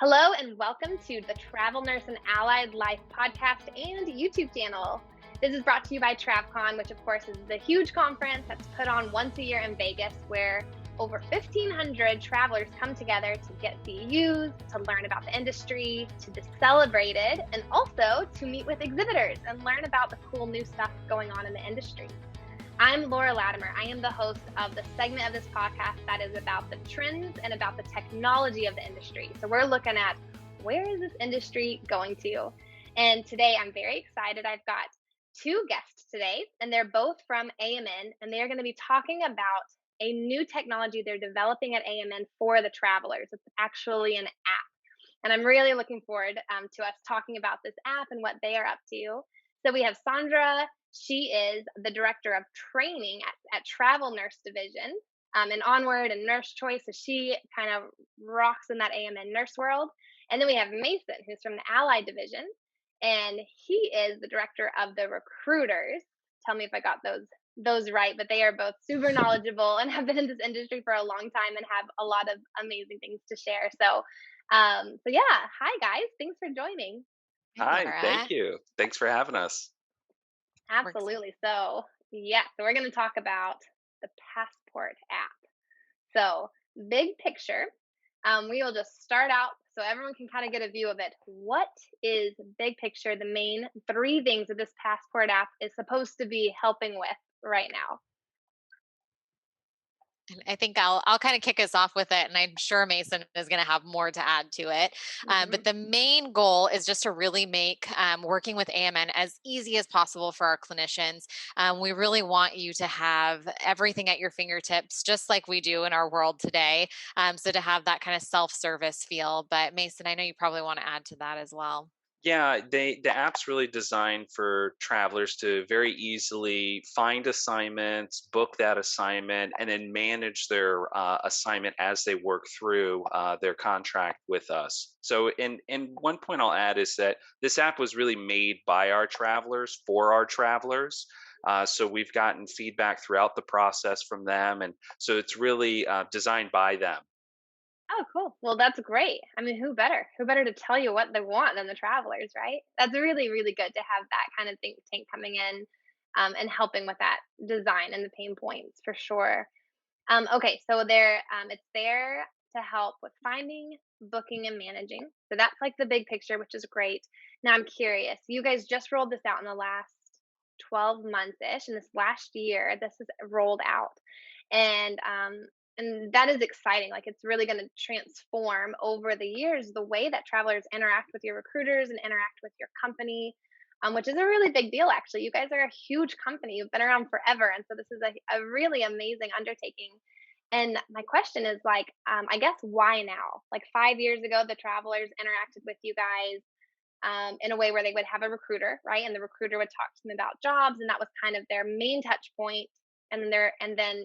Hello and welcome to the Travel Nurse and Allied Life podcast and YouTube channel. This is brought to you by TravCon, which of course is the huge conference that's put on once a year in Vegas where over 1,500 travelers come together to get VUs, to learn about the industry, to be celebrated, and also to meet with exhibitors and learn about the cool new stuff going on in the industry. I'm Laura Latimer. I am the host of the segment of this podcast that is about the trends and about the technology of the industry. So we're looking at where is this industry going to? And today I'm very excited. I've got two guests today, and they're both from AMN, and they're going to be talking about a new technology they're developing at AMN for the travelers. It's actually an app. And I'm really looking forward to us talking about this app and what they are up to. So we have Sandra. She is the director of training at Travel Nurse Division and Onward and Nurse Choice. So she kind of rocks in that AMN nurse world. And then we have Mason, who's from the Allied Division, and he is the director of the recruiters. Tell me if I got those right, but they are both super knowledgeable and have been in this industry for a long time and have a lot of amazing things to share. So yeah, hi guys, thanks for joining. Hi, Laura. thank you. Thanks for having us. Absolutely. So so we're going to talk about the Passport app. So big picture, we will just start out so everyone can kind of get a view of it. What is big picture, the main three things that this Passport app is supposed to be helping with right now? And I think I'll kind of kick us off with it, and I'm sure Mason is going to have more to add to it. Mm-hmm. But the main goal is just to really make working with AMN as easy as possible for our clinicians. We really want you to have everything at your fingertips, just like we do in our world today. So to have that kind of self-service feel. But Mason, I know you probably want to add to that as well. Yeah, the app's really designed for travelers to very easily find assignments, book that assignment, and then manage their assignment as they work through their contract with us. So, and one point I'll add is that this app was really made by our travelers for our travelers. So we've gotten feedback throughout the process from them, and so it's really designed by them. Oh, cool. Well, that's great. I mean, who better? Who better to tell you what they want than the travelers, right? That's really, really good to have that kind of think tank coming in and helping with that design and the pain points for sure. Okay, so it's there to help with finding, booking, and managing. So that's like the big picture, which is great. Now I'm curious. You guys just rolled this out in the last 12 months ish, and this last year, this is rolled out, and that is exciting. Like it's really going to transform over the years the way that travelers interact with your recruiters and interact with your company, which is a really big deal. Actually, you guys are a huge company. You've been around forever, and so this is a really amazing undertaking. And my question is like, I guess why now? Like 5 years ago, the travelers interacted with you guys in a way where they would have a recruiter, right? And the recruiter would talk to them about jobs, and that was kind of their main touch point. And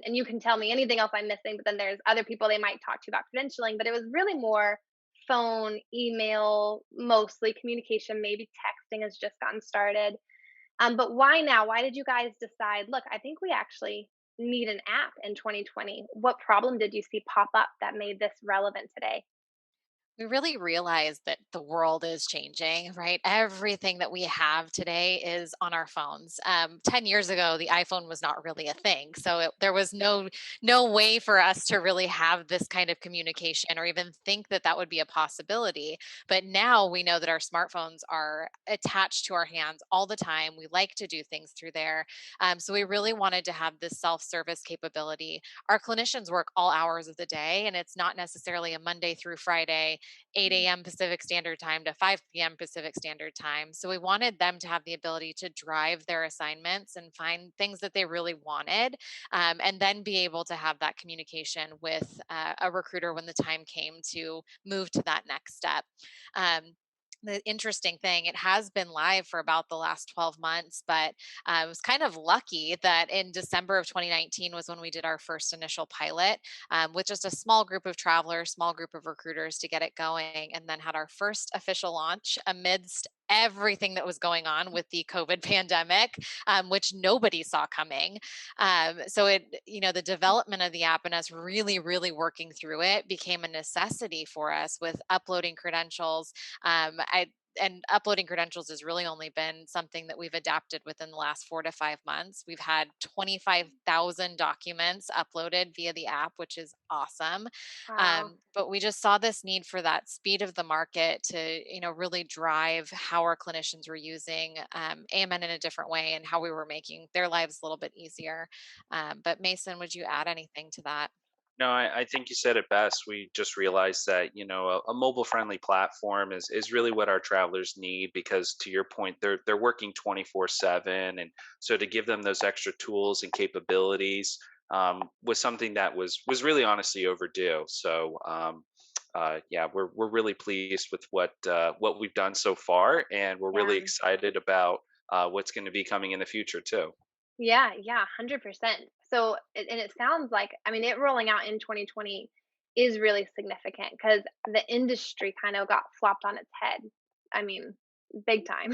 you can tell me anything else I'm missing, but then there's other people they might talk to about credentialing, but it was really more phone, email, mostly communication, maybe texting has just gotten started. But why now? Why did you guys decide, look, I think we actually need an app in 2020? What problem did you see pop up that made this relevant today? We really realize that the world is changing, right? Everything that we have today is on our phones. 10 years ago, the iPhone was not really a thing. So there was no way for us to really have this kind of communication or even think that that would be a possibility. But now we know that our smartphones are attached to our hands all the time. We like to do things through there. So we really wanted to have this self-service capability. Our clinicians work all hours of the day, and it's not necessarily a Monday through Friday 8 a.m. Pacific Standard Time to 5 p.m. Pacific Standard Time. So we wanted them to have the ability to drive their assignments and find things that they really wanted, and then be able to have that communication with a recruiter when the time came to move to that next step. Um, the interesting thing, it has been live for about the last 12 months, but I was kind of lucky that in December of 2019 was when we did our first initial pilot with just a small group of travelers, small group of recruiters to get it going, and then had our first official launch amidst everything that was going on with the COVID pandemic, which nobody saw coming. So the development of the app and us really, really working through it became a necessity for us with uploading credentials. And uploading credentials has really only been something that we've adapted within the last 4 to 5 months. We've had 25,000 documents uploaded via the app, which is awesome. Wow. But we just saw this need for that speed of the market to, really drive how our clinicians were using AMN in a different way and how we were making their lives a little bit easier. But Mason, would you add anything to that? No, I think you said it best. We just realized that, a mobile friendly platform is really what our travelers need because to your point, they're working 24/7. And so to give them those extra tools and capabilities was something that was really honestly overdue. So yeah, we're really pleased with what we've done so far, and we're really Yeah. excited about what's going to be coming in the future too. Yeah, yeah, 100%. So, and it sounds like, I mean, it rolling out in 2020 is really significant because the industry kind of got flopped on its head. I mean, big time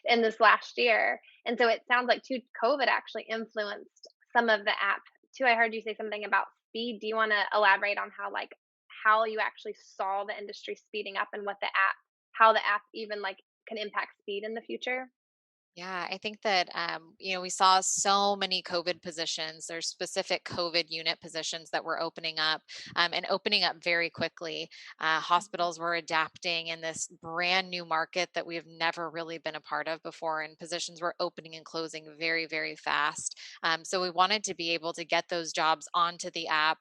in this last year. And so it sounds like too, COVID actually influenced some of the app too. I heard you say something about speed. Do you want to elaborate on how you actually saw the industry speeding up and how the app even like can impact speed in the future? Yeah, I think that we saw so many COVID positions. There's specific COVID unit positions that were opening up and opening up very quickly. Mhm. Hospitals were adapting in this brand new market that we've never really been a part of before, and positions were opening and closing very, very fast. So we wanted to be able to get those jobs onto the app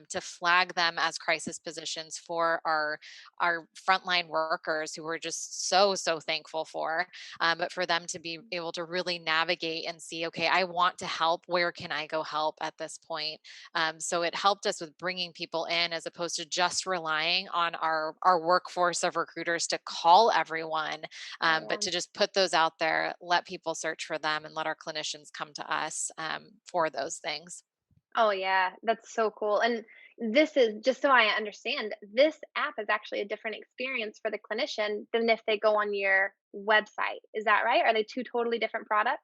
to flag them as crisis positions for our frontline workers who we're just so thankful for, but for them to be able to really navigate and see, okay, I want to help. Where can I go help at this point? So it helped us with bringing people in as opposed to just relying on our workforce of recruiters to call everyone, Oh, but yeah. to just put those out there, let people search for them, and let our clinicians come to us for those things. Oh, yeah, that's so cool, and this is just so I understand, this app is actually a different experience for the clinician than if they go on your website, is that right? Are they 2 totally different products?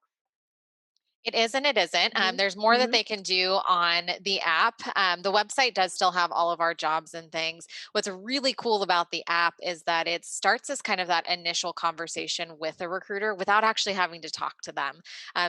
It is and it isn't. Mhm, There's more that mhm. they can do on the app. The website does still have all of our jobs and things. What's really cool about the app is that it starts as kind of that initial conversation with a recruiter without actually having to talk to them.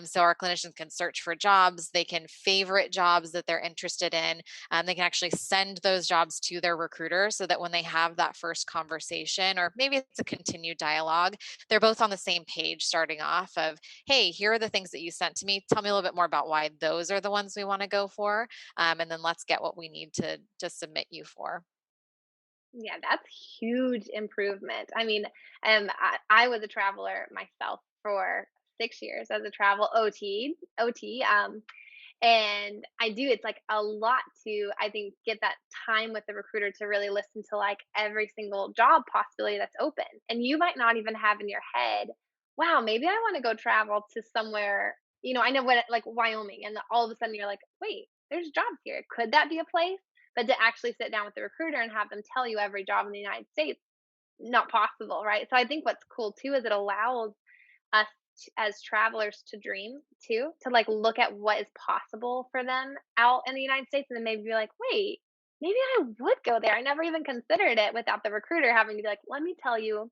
So our clinicians can search for jobs, they can favorite jobs that they're interested in, they can actually send those jobs to their recruiter so that when they have that first conversation, or maybe it's a continued dialogue, they're both on the same page starting off of, hey, here are the things that you sent to me. Tell me a little bit more about why those are the ones we want to go for. And then let's get what we need to submit you for. Yeah, that's huge improvement. I mean, I was a traveler myself for 6 years as a travel OT, and I do it's, like, a lot to, I think, get that time with the recruiter to really listen to, like, every single job possibility that's open, and you might not even have in your head, "Wow, maybe I wanna go travel to somewhere," I know what like, Wyoming, and all of a sudden you're like, "Wait, there's jobs here. Could that be a place?" But to actually sit down with the recruiter and have them tell you every job in the United States, not possible, right? So I think what's cool too is it allows us as travelers to dream too, to like look at what is possible for them out in the United States, and then maybe be like, wait, maybe I would go there. I never even considered it without the recruiter having to be like, let me tell you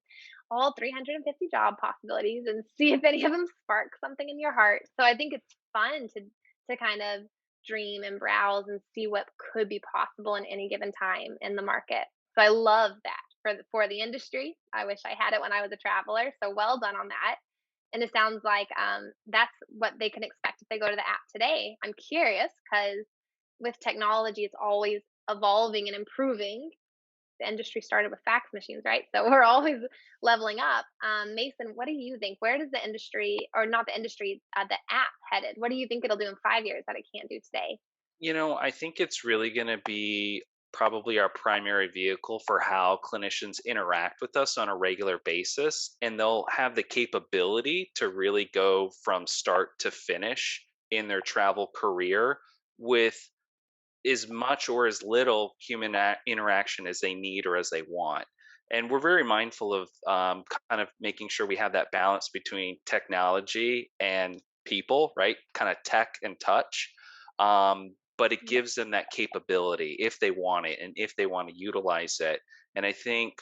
all 350 job possibilities and see if any of them spark something in your heart. So I think it's fun to kind of dream and browse and see what could be possible in any given time in the market. So I love that for the industry. I wish I had it when I was a traveler. So well done on that. And it sounds like that's what they can expect if they go to the app today. I'm curious because with technology, it's always evolving and improving. The industry started with fax machines, right? So we're always leveling up. Mason, what do you think? Where does the industry, or not the industry, the app headed? What do you think it'll do in 5 years that it can't do today? I think it's really going to be probably our primary vehicle for how clinicians interact with us on a regular basis. And they'll have the capability to really go from start to finish in their travel career with as much or as little human interaction as they need or as they want. And we're very mindful of kind of making sure we have that balance between technology and people, right? Kind of tech and touch. But it Yeah. gives them that capability if they want it and if they want to utilize it. And I think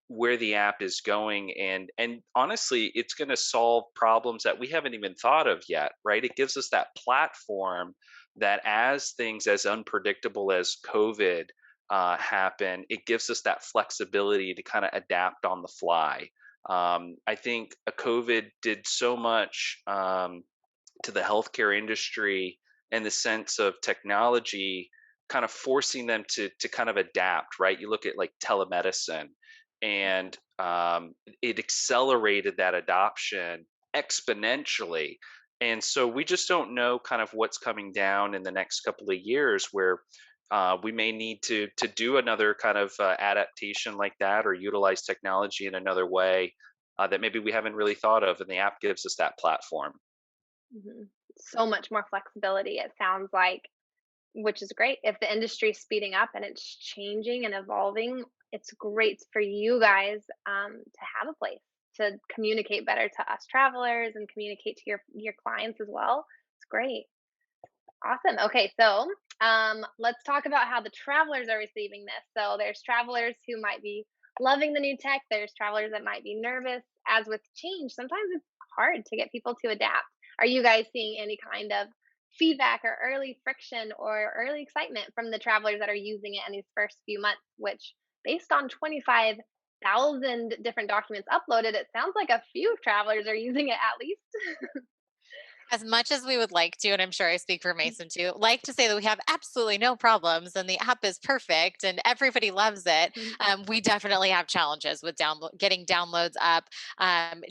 where the app is going, and honestly it's going to solve problems that we haven't even thought of yet, right? It gives us that platform that as things as unpredictable as COVID happen, it gives us that flexibility to kind of adapt on the fly. I think a COVID did so much to the healthcare industry in the sense of technology kind of forcing them to kind of adapt, right? You look at like telemedicine, and it accelerated that adoption exponentially. And so we just don't know kind of what's coming down in the next couple of years, where we may need to do another kind of adaptation like that, or utilize technology in another way that maybe we haven't really thought of, and the app gives us that platform. Mhm. So much more flexibility, it sounds like, which is great. If the industry is speeding up and it's changing and evolving, it's great for you guys to have a place to communicate better to us travelers and communicate to your clients as well. It's great. Awesome. Okay, so let's talk about how the travelers are receiving this. So there's travelers who might be loving the new tech. There's travelers that might be nervous. As with change, sometimes it's hard to get people to adapt. Are you guys seeing any kind of feedback or early friction or early excitement from the travelers that are using it in these first few months? Which, based on 25,000 different documents uploaded, it sounds like a few travelers are using it at least. As much as we would like to, and I'm sure I speak for Mason too, like to say that we have absolutely no problems and the app is perfect and everybody loves it. We definitely have challenges with getting downloads up.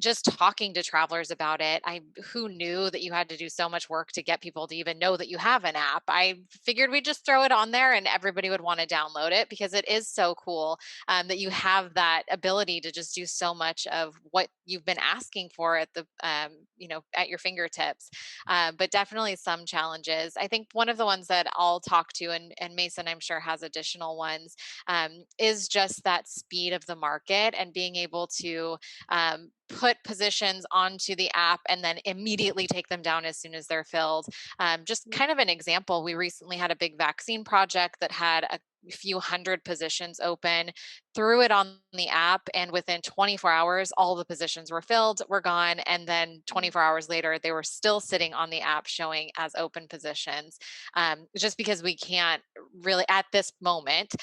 Just talking to travelers about it, who knew that you had to do so much work to get people to even know that you have an app. I figured we'd just throw it on there and everybody would want to download it because it is so cool that you have that ability to just do so much of what you've been asking for at the at your fingertips. But definitely some challenges. I think one of the ones that I'll talk to, and Mason, I'm sure, has additional ones, is just that speed of the market and being able to put positions onto the app and then immediately take them down as soon as they're filled. Just kind of an example, we recently had a big vaccine project that had a few hundred positions open, threw it on the app, and within 24 hours all the positions were filled, were gone, and then 24 hours later they were still sitting on the app showing as open positions. Just because we can't really at this moment,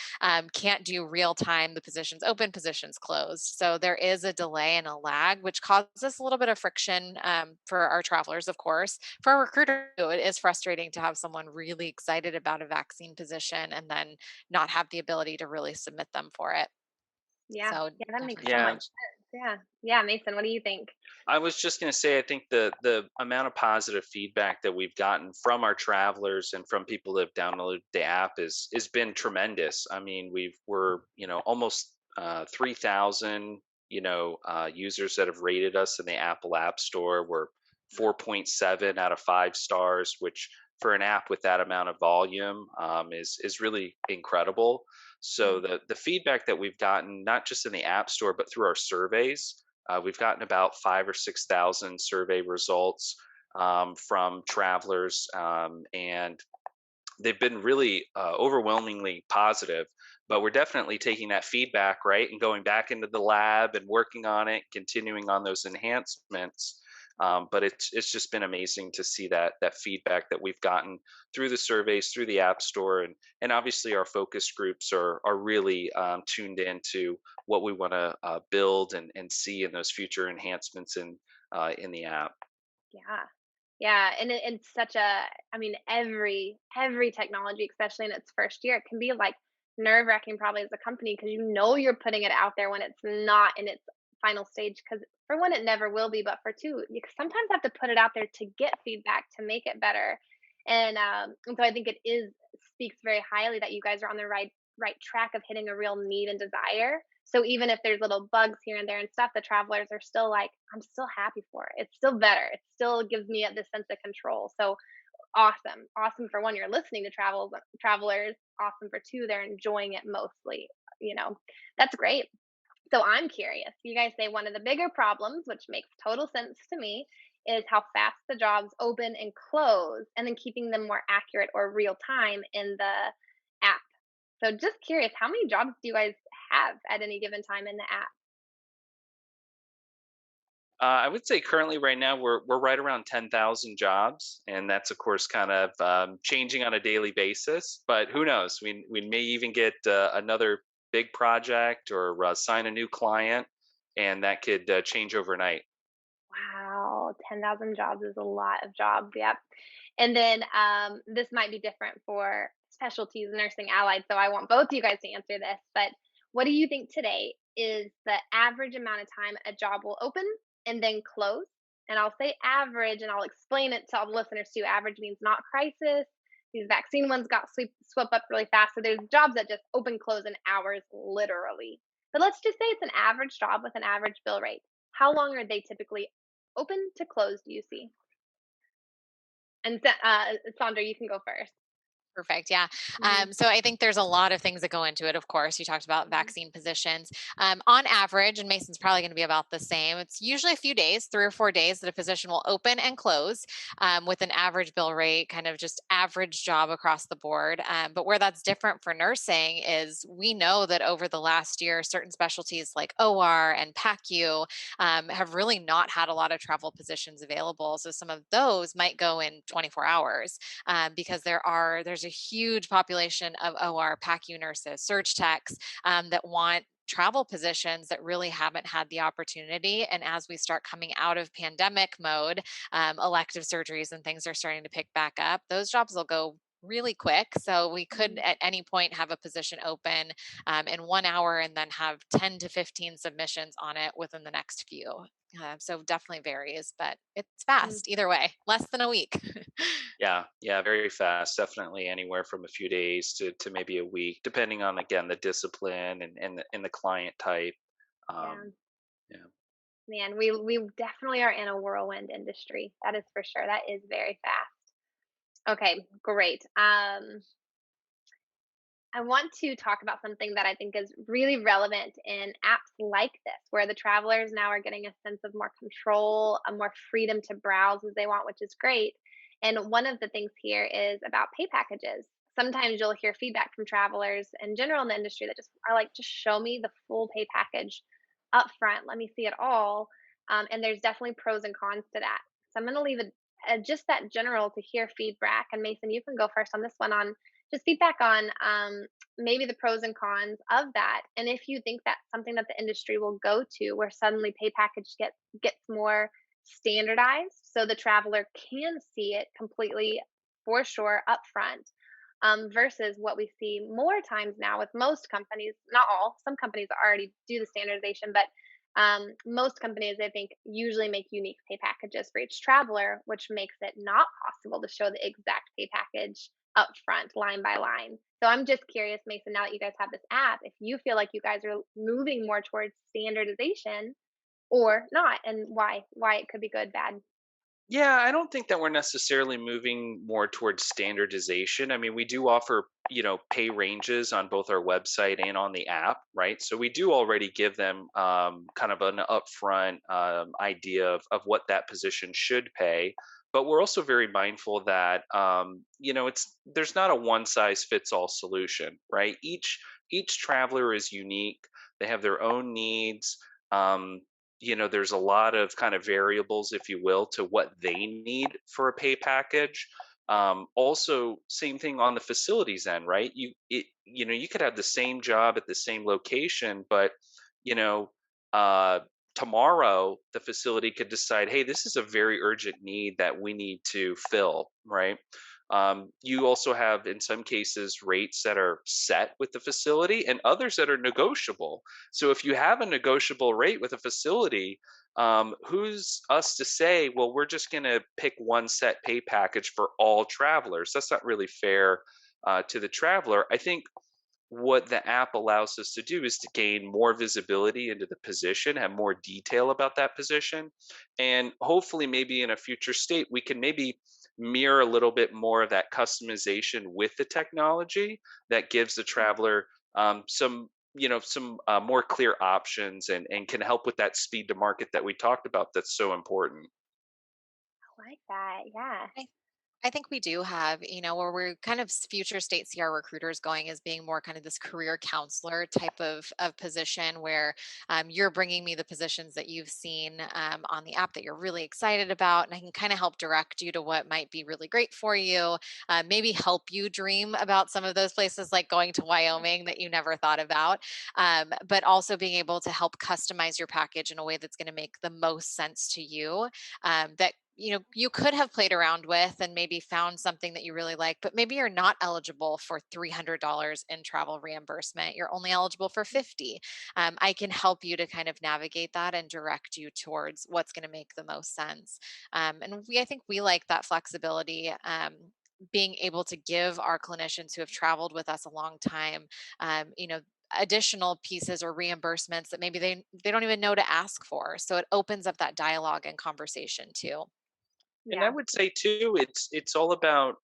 can't do real time the positions open, positions closed, so there is a delay and a lag, which causes a little bit of friction for our travelers. Of course, for a recruiter it is frustrating to have someone really excited about a vaccine position and then not have the ability to really submit them for it. Yeah, So yeah, that makes so definitely. much Yeah, sense. Yeah, yeah, Mason, what do you think? I was just going to say, I think the amount of positive feedback that we've gotten from our travelers and from people that have downloaded the app is been tremendous. I mean, we're almost 3,000 users that have rated us in the Apple App Store. We're 4.7 out of 5 stars, which for an app with that amount of volume is really incredible. So Mm, the feedback that we've gotten, not just in the App Store but through our surveys, we've gotten about 5 or 6 thousand survey results from travelers, and they've been really overwhelmingly positive. But we're definitely taking that feedback, right, and going back into the lab and working on it, continuing on those enhancements. But it's just been amazing to see that feedback that we've gotten through the surveys, through the App Store, and obviously our focus groups are really tuned into what we want to build and see in those future enhancements in the app. yeah. Yeah, and it's such a I mean, every technology, especially in its first year, it can be, like, nerve-wracking probably as a company because you know you're putting it out there when it's not in its final stage. Because for one, it never will be, but for two, you sometimes have to put it out there to get feedback to make it better, and so I think it is speaks very highly that you guys are on the right track of hitting a real need and desire. So even if there's little bugs here and there and stuff, the travelers are still like, I'm still happy for it. It's still better. It still gives me this sense of control. So awesome. Awesome for one, you're listening to travelers. Awesome for two, they're enjoying it mostly. You know, that's great. So I'm curious. You guys say one of the bigger problems, which makes total sense to me, is how fast the jobs open and close, and then keeping them more accurate or real time in the app. So just curious, how many jobs do you guys have at any given time in the app? I would say currently, right now, we're right around 10,000 jobs, and that's of course kind of changing on a daily basis. But who knows? We may even get another big project or sign a new client, and that could change overnight. Wow, 10,000 jobs is a lot of jobs. Yep. And then this might be different for specialties, nursing, allied. So I want both of you guys to answer this. But what do you think today is the average amount of time a job will open and then close? And I'll say average and I'll explain it to all the listeners too. Average means not crisis. These vaccine ones got swept up really fast. So there's jobs that just open, close in hours, literally. But let's just say it's an average job with an average bill rate. How long are they typically open to close, do you see? And Sandra, you can go first. Perfect. Yeah. Mhm, So I think there's a lot of things that go into it. Of course, you talked about mhm, vaccine positions. On average, and Mason's probably going to be about the same. It's usually a few days, 3 or 4 days, that a position will open and close, with an average bill rate, kind of just average job across the board. But where that's different for nursing is we know that over the last year, certain specialties like OR and PACU have really not had a lot of travel positions available. So some of those might go in 24 hours, because there's a huge population of OR, PACU nurses, surge techs, that want travel positions that really haven't had the opportunity. And as we start coming out of pandemic mode, elective surgeries and things are starting to pick back up. Those jobs will go really quick. So we could mhm, at any point have a position open in 1 hour and then have 10 to 15 submissions on it within the next few. So definitely varies, but it's mhm. fast either way, less than a week. Yeah, yeah, very fast. Definitely anywhere from a few days to maybe a week, depending on again the discipline and the client type. Yeah, Um, yeah. man, we definitely are in a whirlwind industry. That is for sure. That is very fast. Okay, great. I want to talk about something that I think is really relevant in apps like this, where the travelers now are getting a sense of more control, a more freedom to browse as they want, which is great. And one of the things here is about pay packages. Sometimes you'll hear feedback from travelers in general in the industry that just are like, just show me the full pay package up front. Let me see it all. And there's definitely pros and cons to that. So I'm going to leave it just that general to hear feedback. And Mason, you can go first on this one on just feedback on maybe the pros and cons of that, and if you think that's something that the industry will go to, where suddenly pay package gets more standardized, so the traveler can see it completely for sure upfront, versus what we see more times now with most companies. Not all, some companies already do the standardization, but most companies, I think, usually make unique pay packages for each traveler, which makes it not possible to show the exact pay package upfront, line by line. So I'm just curious, Mason, now that you guys have this app, if you feel like you guys are moving more towards standardization or not, and why it could be good, bad. Yeah, I don't think that we're necessarily moving more towards standardization. I mean, we do offer, pay ranges on both our website and on the app, right? So we do already give them kind of an upfront idea of what that position should pay. But we're also very mindful that it's there's not a one size fits all solution, right? Each traveler is unique. They have their own needs. Um, there's a lot of kind of variables, if you will, to what they need for a pay package. Also, same thing on the facilities end, right? You could have the same job at the same location, but you know, uh, tomorrow the facility could decide, hey, this is a very urgent need that we need to fill, right? You also have, in some cases, rates that are set with the facility and others that are negotiable. So if you have a negotiable rate with a facility, who's us to say, well, we're just going to pick one set pay package for all travelers? That's not really fair to the traveler. I think what the app allows us to do is to gain more visibility into the position, have more detail about that position, and hopefully, maybe in a future state, we can maybe mirror a little bit more of that customization with the technology that gives the traveler some some more clear options and can help with that speed to market that we talked about that's so important. I like that. Yeah. I I think we do have, where we're kind of future state see our recruiters going as being more kind of this career counselor type of position where you're bringing me the positions that you've seen on the app that you're really excited about. And I can kind of help direct you to what might be really great for you, maybe help you dream about some of those places like going to Wyoming that you never thought about, but also being able to help customize your package in a way that's going to make the most sense to you, that you could have played around with and maybe found something that you really like, but maybe you're not eligible for $300 in travel reimbursement. You're only eligible for 50. I can help you to kind of navigate that and direct you towards what's going to make the most sense. And I think we like that flexibility. Being able to give our clinicians who have traveled with us a long time, additional pieces or reimbursements that maybe they don't even know to ask for. So it opens up that dialogue and conversation too. And I Yeah. would say too, it's all about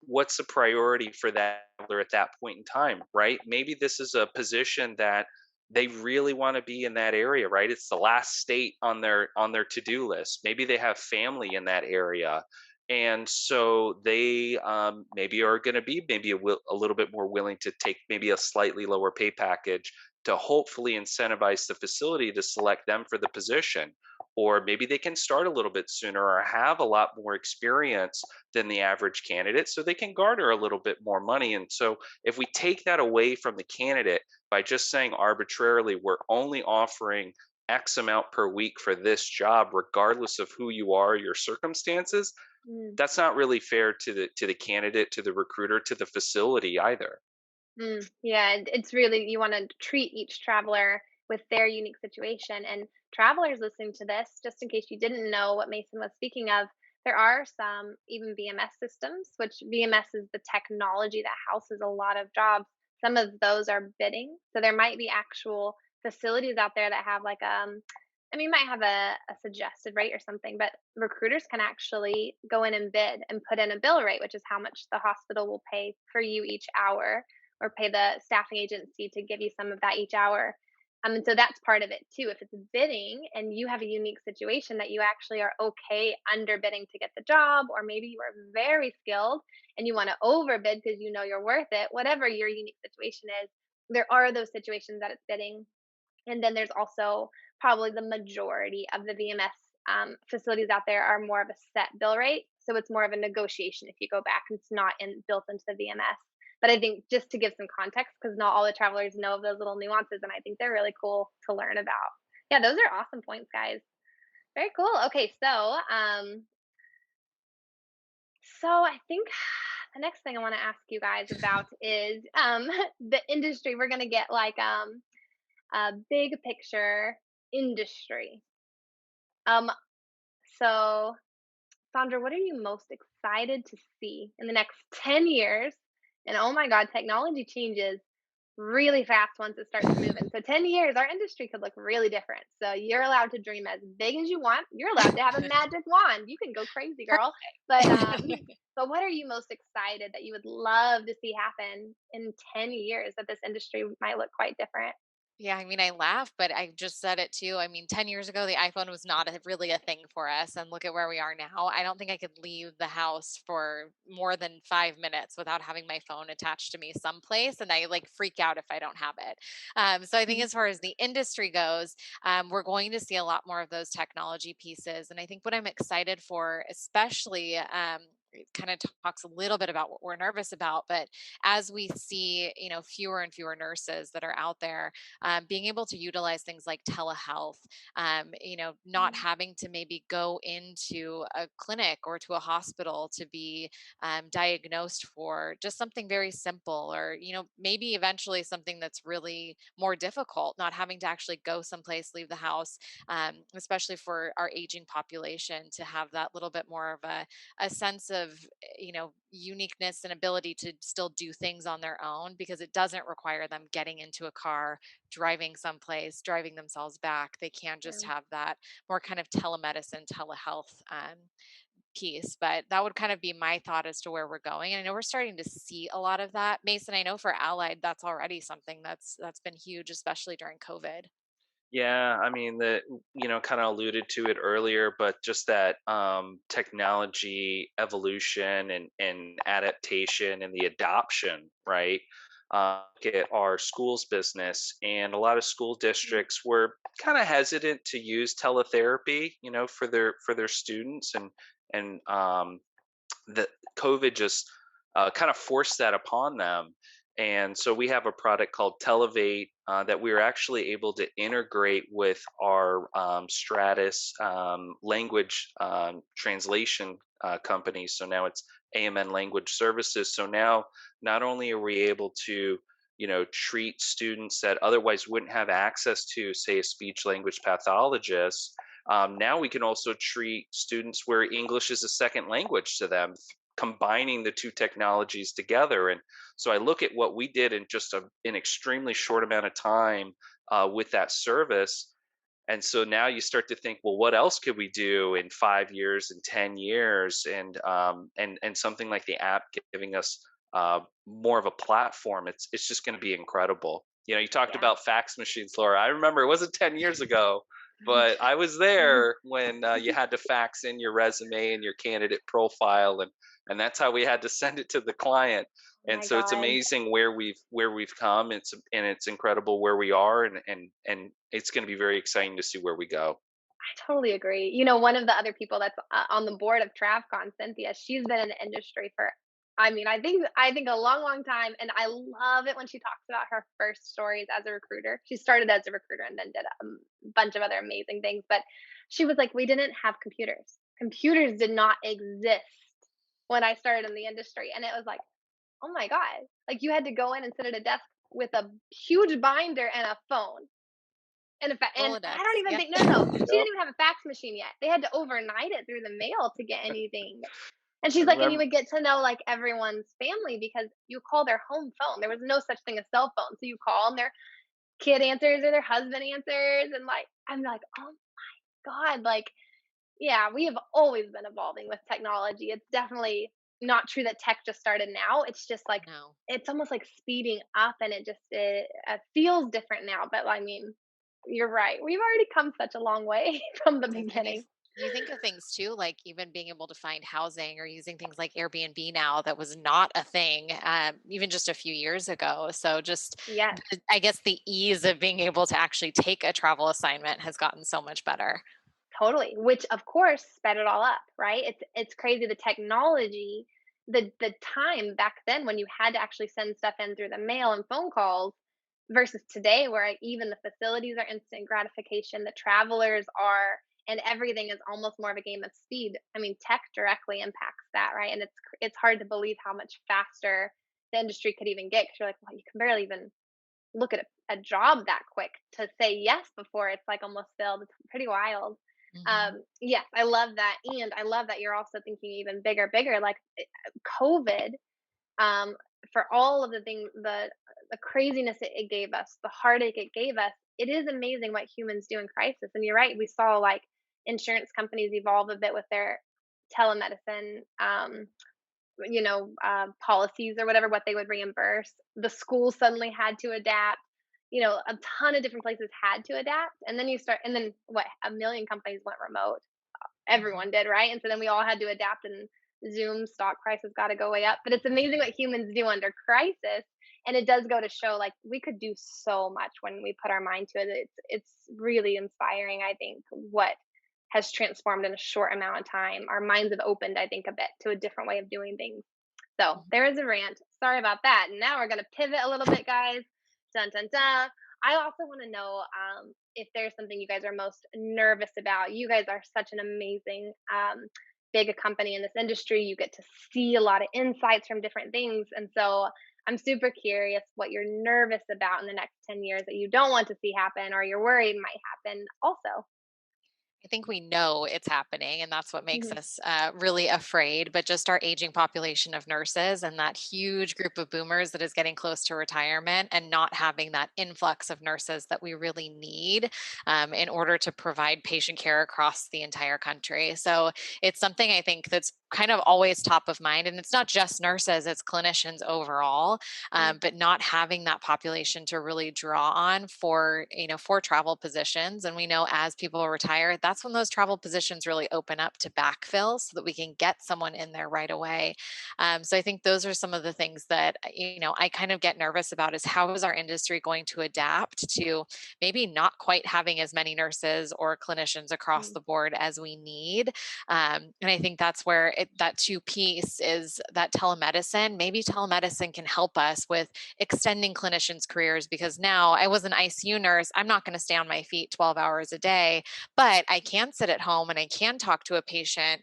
what's a priority for that traveler at that point in time, right? Maybe this is a position that they really want to be in that area, right? It's the last state on their to-do list. Maybe they have family in that area, and so they maybe are going to be maybe a little bit more willing to take maybe a slightly lower pay package to hopefully incentivize the facility to select them for the position, or maybe they can start a little bit sooner or have a lot more experience than the average candidate so they can garner a little bit more money. And so if we take that away from the candidate by just saying arbitrarily we're only offering x amount per week for this job regardless of who you are, your circumstances, Mm. that's not really fair to the candidate, to the recruiter, to the facility either. Yeah, it's really, you want to treat each traveler with their unique situation. And travelers listening to this, just in case you didn't know what Mason was speaking of, there are some even VMS systems, which VMS is the technology that houses a lot of jobs. Some of those are bidding. So there might be actual facilities out there that have like I mean, might have a suggested rate or something, but recruiters can actually go in and bid and put in a bill rate, which is how much the hospital will pay for you each hour, or pay the staffing agency to give you some of that each hour. And so that's part of it too. If it's bidding and you have a unique situation that you actually are okay underbidding to get the job, or maybe you are very skilled and you want to overbid because you know you're worth it, whatever your unique situation is, there are those situations that it's bidding. And then there's also probably the majority of the VMS facilities out there are more of a set bill rate. So it's more of a negotiation if you go back. It's not built into the VMS. But I think just to give some context, because not all the travelers know of those little nuances, and I think they're really cool to learn about. Yeah, those are awesome points, guys. Very cool. Okay, so I think the next thing I want to ask you guys about is the industry. We're gonna get like a big picture industry. Um, so Sandra, what are you most excited to see in the next 10 years? And oh my God, technology changes really fast once it starts moving. So 10 years, our industry could look really different. So you're allowed to dream as big as you want. You're allowed to have a magic wand. You can go crazy, girl. But but what are you most excited that you would love to see happen in 10 years that this industry might look quite different? Yeah, I mean, I laugh, but I just said it too. I mean, 10 years ago, the iPhone was not really a thing for us. And look at where we are now. I don't think I could leave the house for more than 5 minutes without having my phone attached to me someplace. And I like freak out if I don't have it. So I think as far as the industry goes, we're going to see a lot more of those technology pieces. And I think what I'm excited for, especially, it kind of talks a little bit about what we're nervous about, but as we see, fewer and fewer nurses that are out there, being able to utilize things like telehealth, not Mhm. having to maybe go into a clinic or to a hospital to be diagnosed for just something very simple, or, maybe eventually something that's really more difficult, not having to actually go someplace, leave the house, especially for our aging population, to have that little bit more of a sense of, uniqueness and ability to still do things on their own, because it doesn't require them getting into a car, driving someplace, driving themselves back. They can just Yeah. have that more kind of telemedicine, telehealth piece. But that would kind of be my thought as to where we're going. And I know we're starting to see a lot of that. Mason, I know for Allied, that's already something that's been huge, especially during COVID. Yeah, I mean, kind of alluded to it earlier, but just that technology evolution and adaptation and the adoption, right? Look at our schools business, and a lot of school Mm. districts were kind of hesitant to use teletherapy, for their students, and that COVID just kind of forced that upon them. And so we have a product called Televate that we were actually able to integrate with our Stratus language translation company. So now it's AMN Language Services. So now not only are we able to treat students that otherwise wouldn't have access to, say, a speech language pathologist. Now we can also treat students where English is a second language to them, combining the two technologies together. And so I look at what we did in just an extremely short amount of time with that service. And so now you start to think, well, what else could we do in 5 years and 10 years? And something like the app giving us more of a platform. It's just going to be incredible. You talked Yeah. about fax machines, Laura. I remember it wasn't 10 years ago, but I was there when you had to fax in your resume and your candidate profile, and that's how we had to send it to the client. Oh And my so it's God. amazing where we've come. It's incredible where we are, and it's going to be very exciting to see where we go. I totally agree. One of the other people that's on the board of TravCon, Cynthia, she's been in the industry for, I think a long, long time, and I love it when she talks about her first stories as a recruiter. She started as a recruiter and then did a bunch of other amazing things, but she was like, we didn't have computers. Computers did not exist when I started in the industry, and it was like, oh my god, like you had to go in and sit at a desk with a huge binder and a phone and I don't Rolodex. even Yep. think, no, she Yep. didn't even have a fax machine yet. They had to overnight it through the mail to get anything. And I she's like, and you remember. would get to know like everyone's family because you call their home phone. There was no such thing as cell phone. So you call and their kid answers or their husband answers. And like, I'm like, oh God, like, yeah, we have always been evolving with technology. It's definitely not true that tech just started now. It's just like, No. it's almost like speeding up and it feels different now. But you're right. We've already come such a long way from the And you beginning. you think of things too, like even being able to find housing or using things like Airbnb now that was not a thing, even just a few years ago. So just, Yes, I guess the ease of being able to actually take a travel assignment has gotten so much better. totally. Which of course sped it all up, right? It's crazy the technology, the time back then when you had to actually send stuff in through the mail and phone calls versus today where even the facilities are instant gratification, the travelers are, and everything is almost more of a game of speed. I mean, tech directly impacts that, right? And it's hard to believe how much faster the industry could even get because you're like, well, you can barely even look at a job that quick to say yes before it's like almost filled. It's pretty wild. Hmm. Yes, I love that, and I love that you're also thinking even bigger. Like COVID, um, for all of the things, the craziness it gave us, the heartache it gave us. It is amazing what humans do in crisis. And you're right, we saw like insurance companies evolve a bit with their telemedicine. Policies or whatever, what they would reimburse. The schools suddenly had to adapt. A ton of different places had to adapt. And then what, a million companies went remote. Hmm. Everyone did, right? And so then we all had to adapt, and Zoom stock prices got to go way up. But it's amazing what humans do under crisis. And it does go to show like we could do so much when we put our mind to it. It's really inspiring, I think, what has transformed in a short amount of time. Our minds have opened, I think, a bit to a different way of doing things. So there is a rant. Sorry about that. And now we're going to pivot a little bit, guys. Dun dun dun. I also want to know if there's something you guys are most nervous about. You guys are such an amazing, big company in this industry. You get to see a lot of insights from different things. And so I'm super curious what you're nervous about in the next 10 years that you don't want to see happen or you're worried might happen also. I think we know it's happening, and that's what makes Mhm. us really afraid. But just our aging population of nurses and that huge group of boomers that is getting close to retirement, and not having that influx of nurses that we really need in order to provide patient care across the entire country. So it's something I think that's kind of always top of mind. And it's not just nurses, it's clinicians overall, Mm. but not having that population to really draw on for, for travel positions. And we know as people retire, that's when those travel positions really open up to backfill so that we can get someone in there right away. So I think those are some of the things that, I kind of get nervous about, is how is our industry going to adapt to maybe not quite having as many nurses or clinicians across Mm. the board as we need. And I think that's where that two piece is, that telemedicine. Maybe telemedicine can help us with extending clinicians' careers, because now I was an ICU nurse. I'm not going to stay on my feet 12 hours a day, but I can sit at home and I can talk to a patient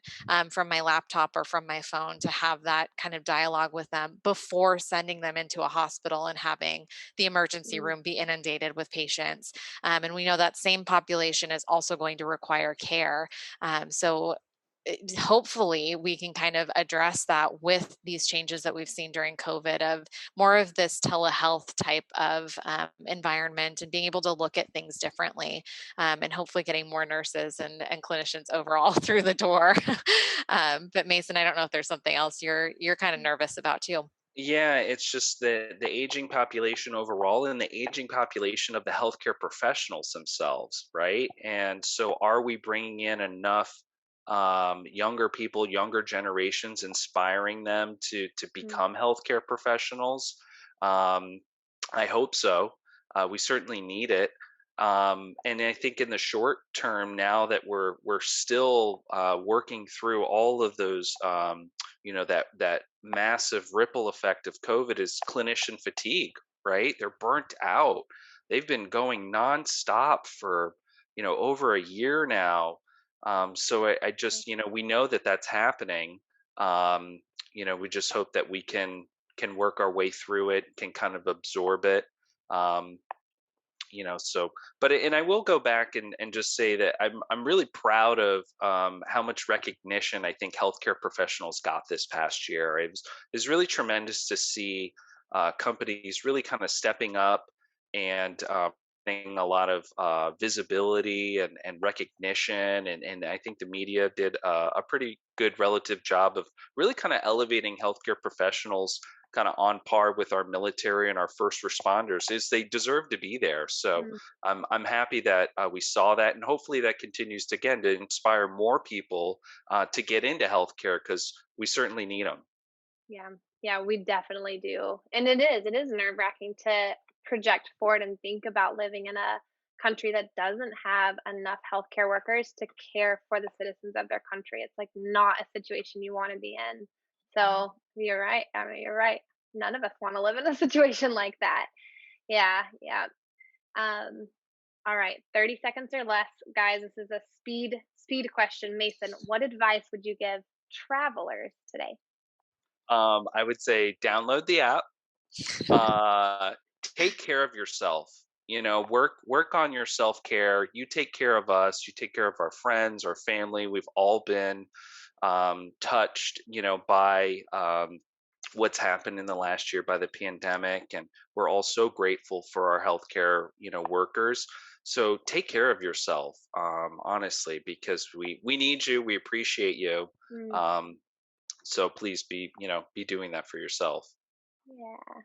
from my laptop or from my phone, to have that kind of dialogue with them before sending them into a hospital and having the emergency Mm. room be inundated with patients. And we know that same population is also going to require care. So hopefully we can kind of address that with these changes that we've seen during COVID, of more of this telehealth type of environment, and being able to look at things differently, and hopefully getting more nurses and clinicians overall through the door. But Mason, I don't know if there's something else you're kind of nervous about too. Yeah, it's just the aging population overall and the aging population of the healthcare professionals themselves, right? And so, are we bringing in enough younger people, younger generations, inspiring them to Mm. become healthcare professionals? Um, I hope so. We certainly need it. And I think in the short term, now that we're still working through all of those, that massive ripple effect of COVID, is clinician fatigue, right? They're burnt out. They've been going nonstop for, over a year now. So I just, we know that that's happening. Um, we just hope that we can work our way through it, can kind of absorb it. Um, so, and I will go back and just say that I'm really proud of how much recognition I think healthcare professionals got this past year. It was really tremendous to see companies really kind of stepping up and getting a lot of visibility and recognition, and I think the media did a pretty good relative job of really kind of elevating healthcare professionals kind of on par with our military and our first responders. Is they deserve to be there. So Mm. I'm happy that we saw that, and hopefully that continues to, again, to inspire more people to get into healthcare, because we certainly need them. Yeah. Yeah, we definitely do. And it is nerve-wracking to project forward and think about living in a country that doesn't have enough healthcare workers to care for the citizens of their country. It's like not a situation you want to be in. Mhm. So, you're right. I mean, you're right. None of us want to live in a situation like that. Yeah, yeah. Um, all right, 30 seconds or less, guys. This is a speed question. Mason, what advice would you give travelers today? I would say download the app. uh Take care of yourself. Work on your self-care. You take care of us, you take care of our friends, our family. We've all been touched, by what's happened in the last year by the pandemic, and we're all so grateful for our healthcare, workers. So take care of yourself, honestly, because we need you, we appreciate you. Mm, um so please be doing that for yourself. yeah.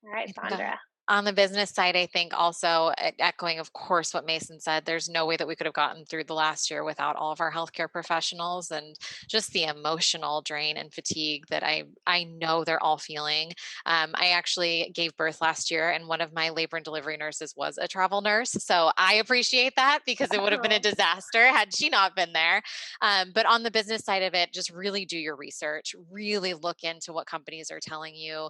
All right, I think Sandra. on the business side, I think also echoing, of course, what Mason said, there's no way that we could have gotten through the last year without all of our healthcare professionals, and just the emotional drain and fatigue that I know they're all feeling. I actually gave birth last year, and one of my labor and delivery nurses was a travel nurse. So I appreciate that, because it would have been a Oh, disaster had she not been there. But on the business side of it, just really do your research, really look into what companies are telling you,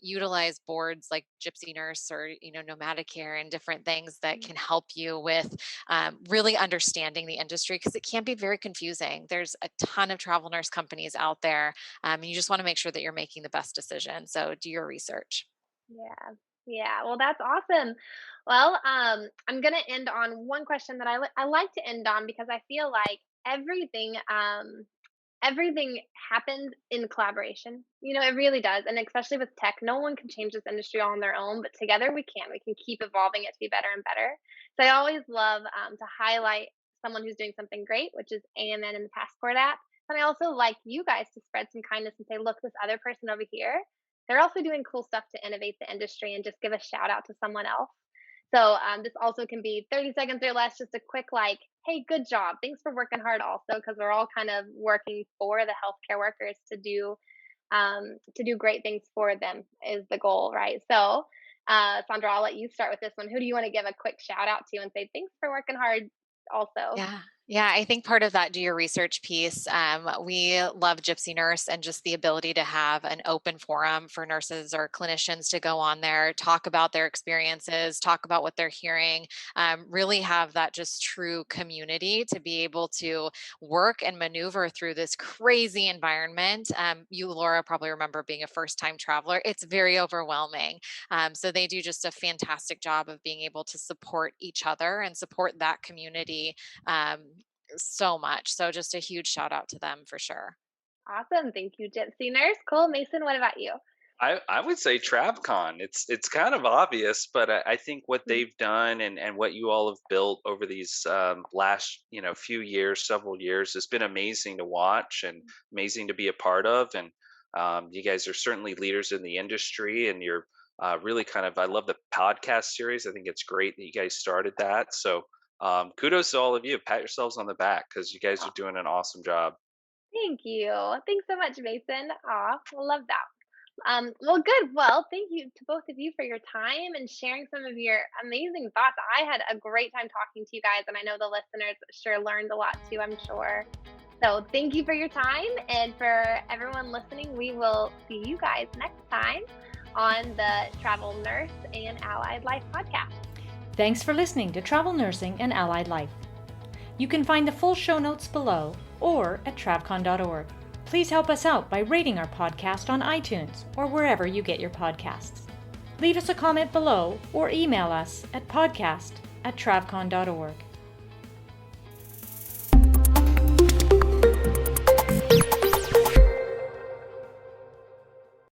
utilize boards like Gypsy Nurse or Nomadicare, and different things that mm, can help you with really understanding the industry, because it can be very confusing. There's a ton of travel nurse companies out there, and you just want to make sure that you're making the best decision. So do your research. yeah. Yeah, well, that's awesome. Well, I'm gonna end on one question that I like to end on because I feel like everything happens in collaboration. It really does, and especially with tech, no one can change this industry on their own, but together we can. We can keep evolving it to be better and better. So I always love to highlight someone who's doing something great, which is AMN and the Passport app. But I also like you guys to spread some kindness and say, look, this other person over here, they're also doing cool stuff to innovate the industry and just give a shout out to someone else. So this also can be 30 seconds or less, just a quick like, hey, good job. Thanks for working hard also, because we're all kind of working for the healthcare workers to do great things for them is the goal, right? So Sandra, I'll let you start with this one. Who do you want to give a quick shout out to and say thanks for working hard also? Yeah. Yeah, I think part of that do your research piece. We love Gypsy Nurse and just the ability to have an open forum for nurses or clinicians to go on there, talk about their experiences, talk about what they're hearing, really have that just true community to be able to work and maneuver through this crazy environment. You, Laura, probably remember being a first time traveler. It's very overwhelming. So they do just a fantastic job of being able to support each other and support that community um, so much. So just a huge shout out to them for sure. Awesome. Thank you, Gypsy Nurse. Cool. Mason, what about you? I would say TravCon. It's kind of obvious, but I think what Hmm. they've done and what you all have built over these last few years, several years, has been amazing to watch and amazing to be a part of. And you guys are certainly leaders in the industry, and you're really kind of. I love the podcast series. I think it's great that you guys started that. So kudos to all of you. Pat yourselves on the back because you guys are doing an awesome job. Thank you. Thanks so much, Mason. Aw, I love that. Well, good. Well, thank you to both of you for your time and sharing some of your amazing thoughts. I had a great time talking to you guys, and I know the listeners sure learned a lot too, I'm sure. So, thank you for your time. And for everyone listening, we will see you guys next time on the Travel Nurse and Allied Life podcast. Thanks for listening to Travel Nursing and Allied Life. You can find the full show notes below or at travcon.org. Please help us out by rating our podcast on iTunes or wherever you get your podcasts. Leave us a comment below or email us at podcast@travcon.org.